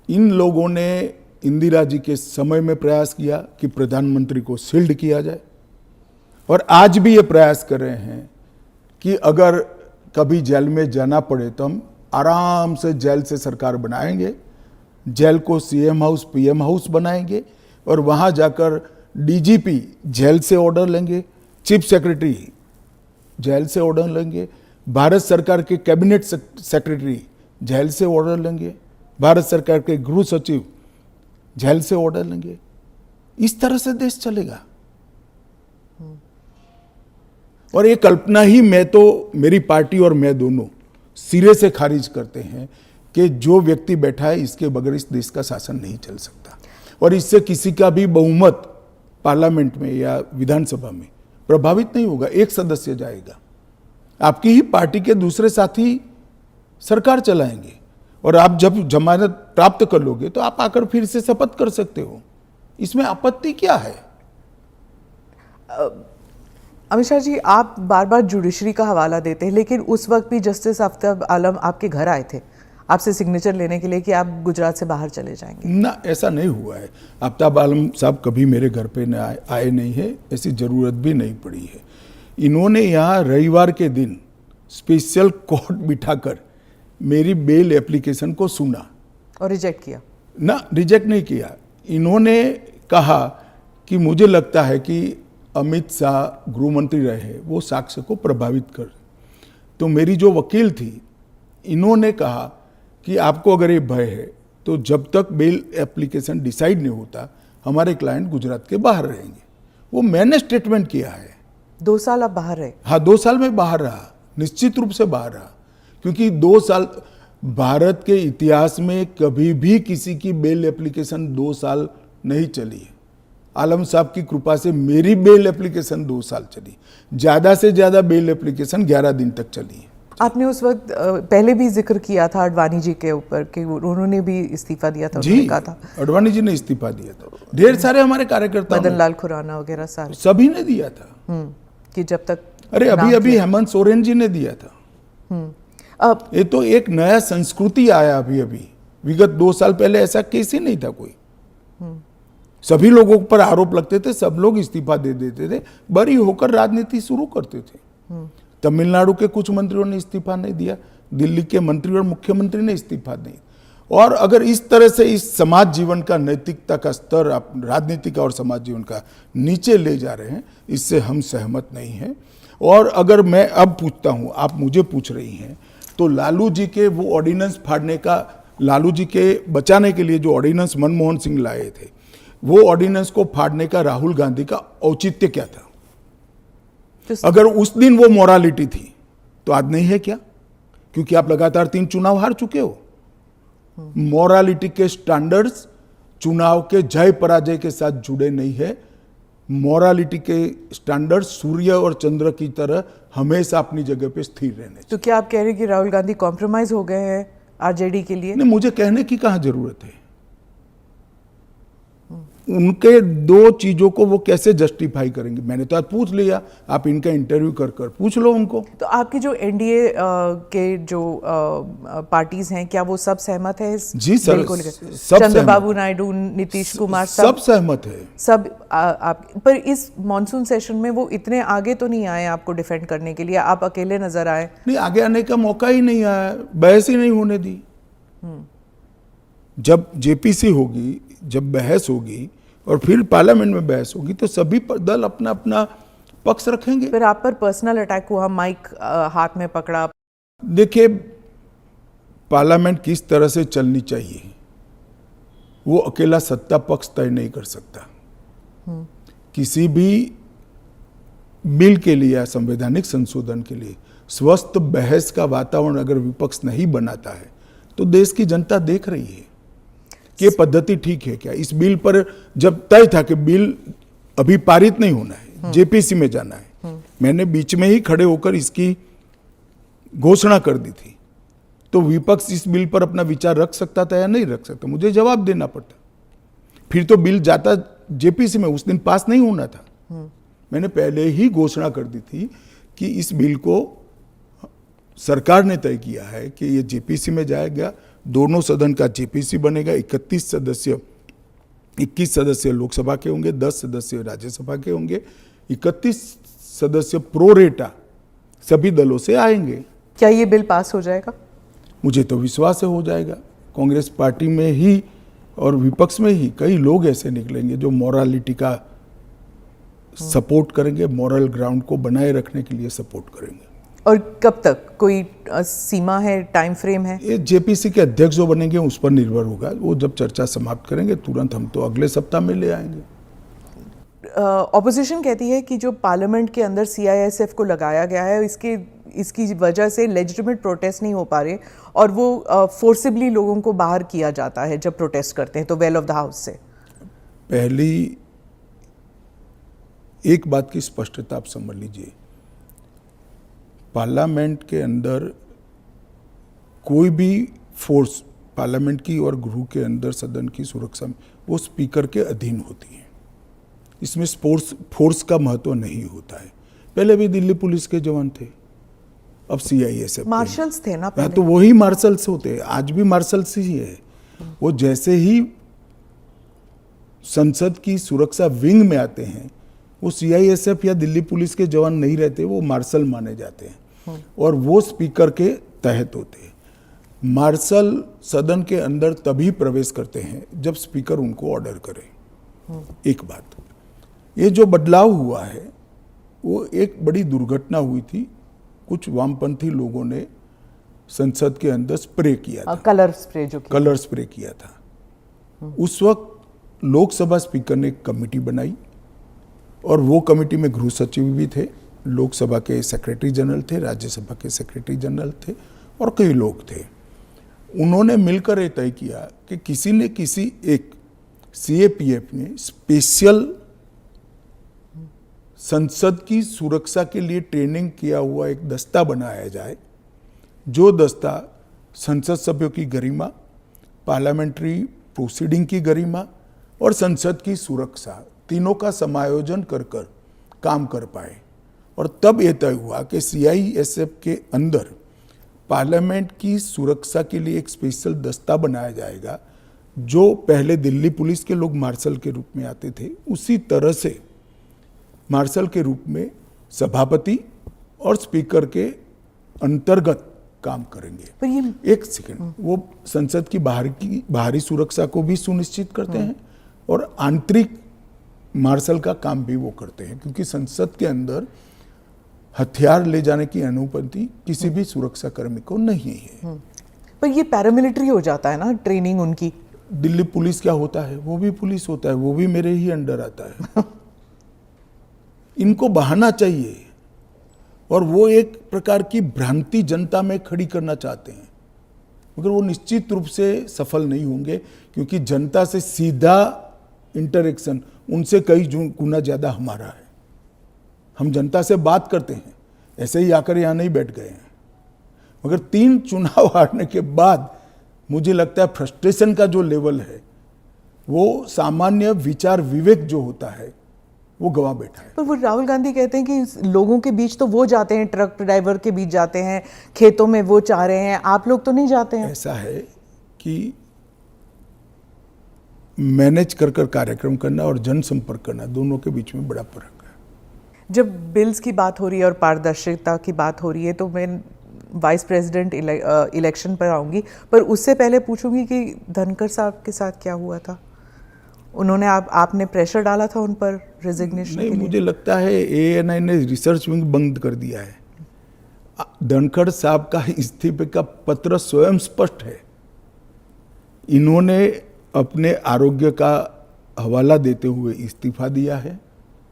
इन लोगों ने इंदिरा जी के समय में प्रयास किया कि प्रधानमंत्री को शील्ड किया जाए और आज भी ये प्रयास कर रहे हैं कि अगर कभी जेल में जाना पड़े तो हम आराम से जेल से सरकार बनाएंगे, जेल को सीएम हाउस पीएम हाउस बनाएंगे और वहां जाकर डीजीपी जेल से ऑर्डर लेंगे, चीफ सेक्रेटरी जेल से ऑर्डर लेंगे, भारत सरकार के कैबिनेट सेक्रेटरी जेल से ऑर्डर लेंगे, भारत सरकार के गृह सचिव जेल से ऑर्डर लेंगे। इस तरह से देश चलेगा। और ये कल्पना ही मैं तो, मेरी पार्टी और मैं दोनों सिरे से खारिज करते हैं कि जो व्यक्ति बैठा है इसके बगैर इस देश का शासन नहीं चल सकता और इससे किसी का भी बहुमत पार्लियामेंट में या विधानसभा में प्रभावित नहीं होगा। एक सदस्य जाएगा, आपकी ही पार्टी के दूसरे साथी सरकार चलाएंगे और आप जब जमानत प्राप्त कर लोगे तो आप आकर फिर से शपथ कर सकते हो। इसमें आपत्ति क्या है? अमित शाह जी, आप बार बार जुडिशरी का हवाला देते हैं, लेकिन उस वक्त भी जस्टिस आफ्ताब आलम आपके घर आए थे आपसे सिग्नेचर लेने के लिए कि आप गुजरात से बाहर चले जाएंगे। ना, ऐसा नहीं हुआ है। आफ्ताब आलम साहब कभी मेरे घर पे आए नहीं है, ऐसी जरूरत भी नहीं पड़ी है। इन्होंने यहाँ रविवार के दिन स्पेशल कोर्ट बिठाकर मेरी बेल एप्लीकेशन को सुना और रिजेक्ट किया? ना, रिजेक्ट नहीं किया। इन्होंने कहा कि मुझे लगता है कि अमित शाह गृह मंत्री रहे, वो साक्ष्य को प्रभावित कर। तो मेरी जो वकील थी, इन्होंने कहा कि आपको अगर ये भय है तो जब तक बेल एप्लीकेशन डिसाइड नहीं होता हमारे क्लाइंट गुजरात के बाहर रहेंगे। वो मैंने स्टेटमेंट किया है। 2 साल आप बाहर रहे? हाँ, 2 साल में बाहर रहा, निश्चित रूप से बाहर रहा, क्योंकि 2 साल भारत के इतिहास में कभी भी किसी की बेल एप्लीकेशन 2 साल नहीं चली है। आलम साहब की कृपा से मेरी बेल एप्लीकेशन 2 साल चली, ज्यादा से ज्यादा बेल एप्लीकेशन 11 दिन तक चली है। आपने उस वक्त पहले भी जिक्र किया था अडवाणी जी के ऊपर कि उन्होंने भी इस्तीफा दिया था। जी, कहा था अडवाणी जी ने इस्तीफा दिया था, ढेर सारे हमारे कार्यकर्ता, मदन लाल खुराना वगैरह सारे सभी ने दिया था। कि जब तक, अरे अभी हेमंत सोरेन जी ने दिया था। ये तो एक नया संस्कृति आया अभी विगत 2 साल पहले ऐसा केस ही नहीं था कोई। सभी लोगों पर आरोप लगते थे, सब लोग इस्तीफा दे देते थे, बरी होकर राजनीति शुरू करते थे। तमिलनाडु के कुछ मंत्रियों ने इस्तीफा नहीं दिया, दिल्ली के मंत्री और मुख्यमंत्री ने इस्तीफा नहीं। और अगर इस तरह से इस समाज जीवन का, नैतिकता का स्तर आप राजनीति का और समाज जीवन का नीचे ले जा रहे हैं, इससे हम सहमत नहीं हैं। और अगर मैं अब पूछता हूं, आप मुझे पूछ रही हैं, तो लालू जी के वो ऑर्डिनेंस फाड़ने का, लालू जी के बचाने के लिए जो ऑर्डिनेंस मनमोहन सिंह लाए थे, वो ऑर्डिनेंस को फाड़ने का राहुल गांधी का औचित्य क्या था? अगर उस दिन वो मोरालिटी थी तो आज नहीं है क्या? क्योंकि आप लगातार 3 चुनाव हार चुके हो। मोरालिटी के स्टैंडर्ड्स चुनाव के जय पराजय के साथ जुड़े नहीं है। मोरालिटी के स्टैंडर्ड सूर्य और चंद्र की तरह हमेशा अपनी जगह पे स्थिर रहने चाहिए। तो क्या आप कह रहे हैं कि राहुल गांधी कॉम्प्रोमाइज हो गए हैं आरजेडी के लिए? नहीं, मुझे कहने की कहाँ जरूरत है। उनके 2 चीजों को वो कैसे जस्टिफाई करेंगे? मैंने तो आज पूछ लिया, आप इनका इंटरव्यू कर पूछ लो उनको। तो आपकी जो एनडीए के जो पार्टीज हैं, क्या वो सब सहमत है इस जी सर, बिल को लेकर? सब चंद्रबाबू नायडू, नीतीश कुमार, सब सहमत है। सब आप पर इस मॉनसून सेशन में वो इतने आगे तो नहीं आए आपको डिफेंड करने के लिए, आप अकेले नजर आए। नहीं, आगे आने का मौका ही नहीं आया, बहस ही नहीं होने दी। जब जेपीसी होगी, जब बहस होगी और फिर पार्लियामेंट में बहस होगी, तो सभी दल अपना अपना पक्ष रखेंगे। फिर आप पर पर्सनल अटैक हुआ, माइक हाथ में पकड़ा। देखिए, पार्लियामेंट किस तरह से चलनी चाहिए वो अकेला सत्ता पक्ष तय नहीं कर सकता। किसी भी बिल के लिए या संवैधानिक संशोधन के लिए स्वस्थ बहस का वातावरण अगर विपक्ष नहीं बनाता है, तो देश की जनता देख रही है कि पद्धति ठीक है क्या। इस बिल पर जब तय था कि बिल अभी पारित नहीं होना है, जेपीसी में जाना है, मैंने बीच में ही खड़े होकर इसकी घोषणा कर दी थी, तो विपक्ष इस बिल पर अपना विचार रख सकता था या नहीं रख सकता? मुझे जवाब देना पड़ता। फिर तो बिल जाता जेपीसी में, उस दिन पास नहीं होना था। मैंने पहले ही घोषणा कर दी थी कि इस बिल को सरकार ने तय किया है कि ये जेपीसी में जाएगा, दोनों सदन का जेपीसी बनेगा, 21 सदस्य लोकसभा के होंगे, 10 सदस्य राज्यसभा के होंगे, 31 सदस्य प्रोरेटा सभी दलों से आएंगे। क्या ये बिल पास हो जाएगा? मुझे तो विश्वास है हो जाएगा। कांग्रेस पार्टी में ही और विपक्ष में ही कई लोग ऐसे निकलेंगे जो मोरालिटी का सपोर्ट करेंगे, मोरल ग्राउंड को बनाए रखने के लिए सपोर्ट करेंगे। और कब तक, कोई सीमा है, टाइम फ्रेम है? ये जेपीसी के अध्यक्ष जो बनेंगे उस पर निर्भर होगा। वो जब चर्चा समाप्त करेंगे तुरंत हम तो अगले सप्ताह में ले आएंगे। ऑपोजिशन कहती है कि जो पार्लियामेंट के अंदर सीआईएसएफ को लगाया गया है, इसकी वजह से लेजिटिमेट प्रोटेस्ट नहीं हो पा रहे और वो फोर्सिबली लोगों को बाहर किया जाता है जब प्रोटेस्ट करते हैं, तो वेल ऑफ द हाउस से। पहली एक बात की स्पष्टता आप समझ लीजिए, पार्लियामेंट के अंदर कोई भी फोर्स पार्लियामेंट की और गृह के अंदर सदन की सुरक्षा में वो स्पीकर के अधीन होती है। इसमें फोर्स का महत्व नहीं होता है। पहले भी दिल्ली पुलिस के जवान थे, अब सीआईएसएफ मार्शल्स थे ना पहले। तो वही मार्शल्स होते हैं, आज भी मार्शल्स ही है। वो जैसे ही संसद की सुरक्षा विंग में आते हैं, वो सीआईएसएफ या दिल्ली पुलिस के जवान नहीं रहते, वो मार्शल माने जाते हैं और वो स्पीकर के तहत होते हैं। मार्शल सदन के अंदर तभी प्रवेश करते हैं जब स्पीकर उनको ऑर्डर करे। एक बात, ये जो बदलाव हुआ है वो एक बड़ी दुर्घटना हुई थी। कुछ वामपंथी लोगों ने संसद के अंदर स्प्रे किया था, कलर स्प्रे किया था। उस वक्त लोकसभा स्पीकर ने एक कमेटी बनाई और वो कमेटी में गृह सचिव भी थे, लोकसभा के सेक्रेटरी जनरल थे, राज्यसभा के सेक्रेटरी जनरल थे और कई लोग थे। उन्होंने मिलकर ये तय किया कि किसी न किसी एक सीएपीएफ में स्पेशल संसद की सुरक्षा के लिए ट्रेनिंग किया हुआ एक दस्ता बनाया जाए, जो दस्ता संसद सभ्यों की गरिमा, पार्लियामेंट्री प्रोसीडिंग की गरिमा और संसद की सुरक्षा तीनों का समायोजन कर काम कर पाए। और तब यह तय हुआ कि सीआईएसएफ के अंदर पार्लियामेंट की सुरक्षा के लिए एक स्पेशल दस्ता बनाया जाएगा, जो पहले दिल्ली पुलिस के लोग मार्शल के रूप में आते थे, उसी तरह से मार्शल के रूप में सभापति और स्पीकर के अंतर्गत काम करेंगे। पर ये एक सेकंड, वो संसद की बाहरी सुरक्षा को भी सुनिश्चित करते हैं और आंतरिक मार्शल का काम भी वो करते हैं, क्योंकि संसद के अंदर हथियार ले जाने की अनुमति किसी भी सुरक्षा कर्मी को नहीं है। पर ये पैरामिलिट्री हो जाता है ना, ट्रेनिंग उनकी। दिल्ली पुलिस क्या होता है? वो भी पुलिस होता है, वो भी मेरे ही अंडर आता है। इनको बहाना चाहिए, और वो एक प्रकार की भ्रांति जनता में खड़ी करना चाहते हैं, मगर वो निश्चित रूप से सफल नहीं होंगे, क्योंकि जनता से सीधा इंटरेक्शन उनसे कई गुना ज्यादा हमारा है। हम जनता से बात करते हैं, ऐसे ही आकर यहाँ नहीं बैठ गए हैं। मगर 3 चुनाव हारने के बाद मुझे लगता है फ्रस्ट्रेशन का जो लेवल है, वो सामान्य विचार विवेक जो होता है वो गवा बैठा है। पर वो राहुल गांधी कहते हैं कि लोगों के बीच तो वो जाते हैं, ट्रक ड्राइवर के बीच जाते हैं, खेतों में वो चाह रहे हैं, आप लोग तो नहीं जाते हैं। ऐसा है कि मैनेज कर कार्यक्रम करना और जनसंपर्क करना, दोनों के बीच में बड़ा फर्क है। जब बिल्स की बात हो रही है और पारदर्शिता की बात हो रही है, तो मैं वाइस प्रेसिडेंट इलेक्शन पर आऊंगी, पर उससे पहले पूछूंगी कि धनखड़ साहब के साथ क्या हुआ था। उन्होंने आपने प्रेशर डाला था उन पर रेजिग्नेशन के लिए? मुझे लगता है ANI ने रिसर्च विंग बंद कर दिया है। धनखड़ साहब का इस्तीफे का पत्र स्वयं स्पष्ट है। इन्होंने अपने आरोग्य का हवाला देते हुए इस्तीफा दिया है,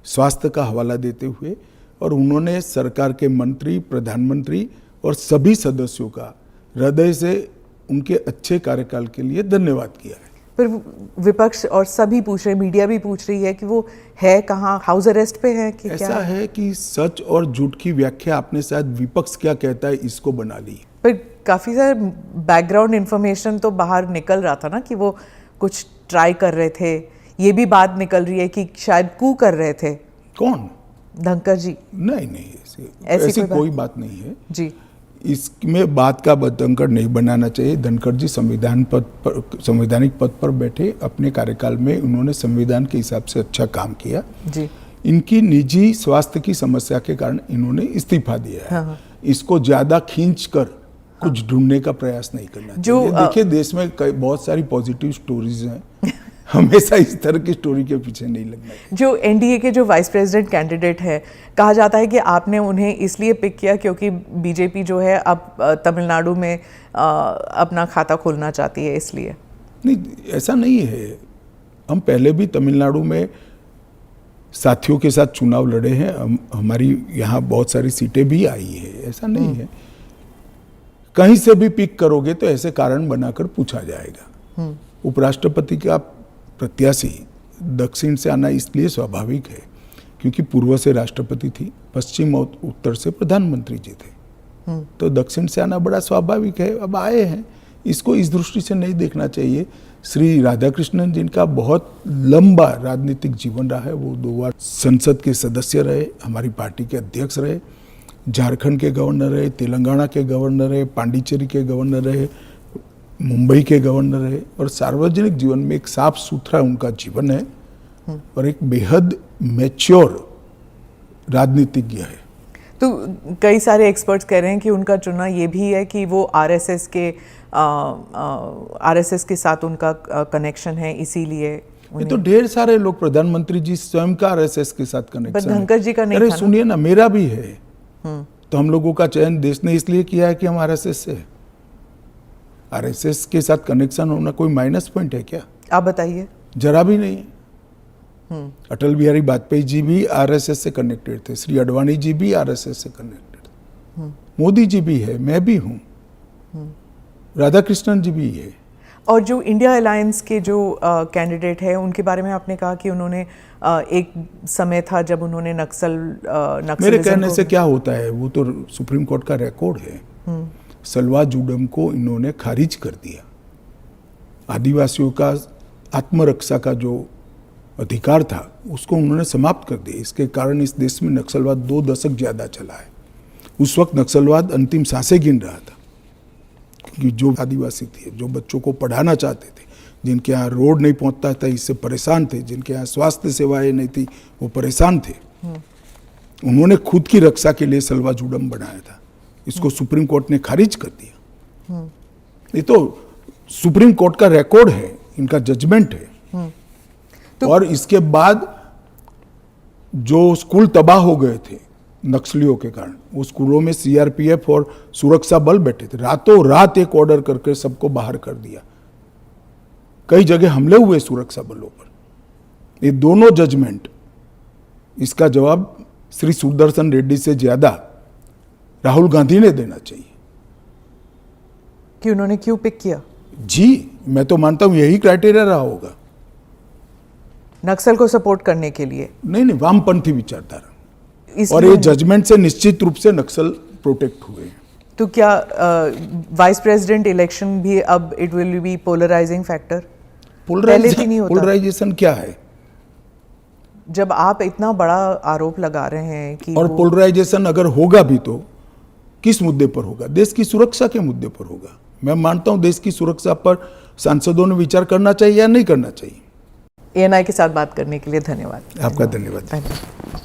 स्वास्थ्य का हवाला देते हुए, और उन्होंने सरकार के मंत्री, प्रधानमंत्री और सभी सदस्यों का हृदय से उनके अच्छे कार्यकाल के लिए धन्यवाद किया है। पर विपक्ष और सभी पूछ रहे, मीडिया भी पूछ रही है कि वो है कहाँ, हाउस अरेस्ट पे है कि ऐसा क्या है कि सच और झूठ की व्याख्या आपने शायद विपक्ष क्या कहता है इसको बना ली। पर काफी सारे बैकग्राउंड इंफॉर्मेशन तो बाहर निकल रहा था ना कि वो कुछ ट्राई कर रहे थे। ये भी बात निकल रही है कि शायद कू कर रहे थे। कौन? धनखड़ जी? नहीं, ऐसी कोई बात नहीं है जी। इसमें बात का धनखड़ नहीं बनाना चाहिए। धनखड़ जी संवैधानिक पद पर बैठे, अपने कार्यकाल में उन्होंने संविधान के हिसाब से अच्छा काम किया जी। इनकी निजी स्वास्थ्य की समस्या के कारण इन्होंने इस्तीफा दिया है। हाँ। इसको ज्यादा खींचकर कुछ ढूंढने का प्रयास नहीं करना चाहिए। देखिए, देश में बहुत सारी पॉजिटिव स्टोरीज हैं, हमेशा इस तरह की स्टोरी के पीछे नहीं लगना चाहिए। जो एनडीए के जो वाइस प्रेसिडेंट कैंडिडेट है, कहा जाता है कि आपने उन्हें इसलिए पिक किया क्योंकि बीजेपी जो है अब तमिलनाडु में अपना खाता खोलना चाहती है, इसलिए? नहीं, ऐसा नहीं है। हम पहले भी तमिलनाडु में साथियों के साथ चुनाव लड़े हैं, हमारी यहाँ बहुत सारी सीटें भी आई है, ऐसा नहीं है। कहीं से भी पिक करोगे तो ऐसे कारण बनाकर पूछा जाएगा। उपराष्ट्रपति का प्रत्याशी दक्षिण से आना इसलिए स्वाभाविक है क्योंकि पूर्व से राष्ट्रपति थी, पश्चिम और उत्तर से प्रधानमंत्री जी थे, तो दक्षिण से आना बड़ा स्वाभाविक है। अब आए हैं, इसको इस दृष्टि से नहीं देखना चाहिए। श्री राधाकृष्णन जिनका बहुत लंबा राजनीतिक जीवन रहा है, वो 2 बार संसद के सदस्य रहे, हमारी पार्टी के अध्यक्ष रहे, झारखंड के गवर्नर रहे, तेलंगाना के गवर्नर रहे, पांडिचेरी के गवर्नर रहे, मुंबई के गवर्नर रहे, और सार्वजनिक जीवन में एक साफ सुथरा उनका जीवन है और एक बेहद मैच्योर राजनीतिज्ञ है। तो कई सारे एक्सपर्ट्स कह रहे हैं कि उनका चुनाव ये भी है कि वो आरएसएस के साथ उनका कनेक्शन है, इसीलिए ये तो ढेर सारे लोग, प्रधानमंत्री जी स्वयं का आरएसएस के साथ कनेक्शन है। धनखड़ जी का नहीं। अरे सुनिए ना, मेरा भी है। तो हम लोगों का चयन देश ने इसलिए किया है कि हम आरएसएस से है। आरएसएस के साथ कनेक्शन होना कोई माइनस पॉइंट है क्या? आप बताइए। जरा भी नहीं है। अटल बिहारी वाजपेयी जी भी आरएसएस से कनेक्टेड थे, श्री अडवाणी जी भी आरएसएस से कनेक्टेड थे, मोदी जी भी है, मैं भी हूँ, राधाकृष्णन जी भी है। और जो इंडिया अलायंस के जो कैंडिडेट है, उनके बारे में आपने कहा कि उन्होंने एक समय था जब उन्होंने नक्सल मेरे कहने से क्या होता है, वो तो सुप्रीम कोर्ट का रिकॉर्ड है। सलवा जुडम को इन्होंने खारिज कर दिया। आदिवासियों का आत्मरक्षा का जो अधिकार था उसको उन्होंने समाप्त कर दिया। इसके कारण इस देश में नक्सलवाद 2 दशक ज्यादा चला है। उस वक्त नक्सलवाद अंतिम सांसें गिन रहा था, क्योंकि जो आदिवासी थे, जो बच्चों को पढ़ाना चाहते थे, जिनके यहाँ रोड नहीं पहुंचता था, इससे परेशान थे, जिनके यहाँ स्वास्थ्य सेवाएं नहीं थी, वो परेशान थे। उन्होंने खुद की रक्षा के लिए सलवा जुडम बनाया था। इसको सुप्रीम कोर्ट ने खारिज कर दिया। ये तो सुप्रीम कोर्ट का रिकॉर्ड है, इनका जजमेंट है। और इसके बाद जो स्कूल तबाह हो गए थे, नक्सलियों के कारण। वो स्कूलों में सीआरपीएफ और सुरक्षा बल बैठे थे, रातों रात एक ऑर्डर करके सबको बाहर कर दिया। कई जगह हमले हुए सुरक्षा बलों पर। ये दोनों जजमेंट, इसका जवाब श्री सुदर्शन रेड्डी से ज्यादा राहुल गांधी ने देना चाहिए। कि उन्होंने क्यों पिक किया? जी, मैं तो मानता हूं यही क्राइटेरिया रहा होगा। नक्सल को सपोर्ट करने के लिए? नहीं, वामपंथी विचारधारा। इसलिए और ये जजमेंट से निश्चित रूप से नक्सल प्रोटेक्ट हुए हैं। तो क्या वाइस प्रेसिडेंट इलेक्शन भी अब it will be polarising factor? पहले भी नहीं होता। पोलराइजेशन क्या है? जब आप इतना बड़ा आरोप लगा रहे हैं कि और पोलराइजेशन अगर होगा भी तो किस मुद्दे पर होगा? देश की सुरक्षा के मुद्दे पर होगा। मैं मानता हूं देश की सुरक्षा पर सांसदों ने विचार करना चाहिए या नहीं करना चाहिए। ANI के साथ बात करने के लिए धन्यवाद। आपका धन्यवाद। धन्यवाद।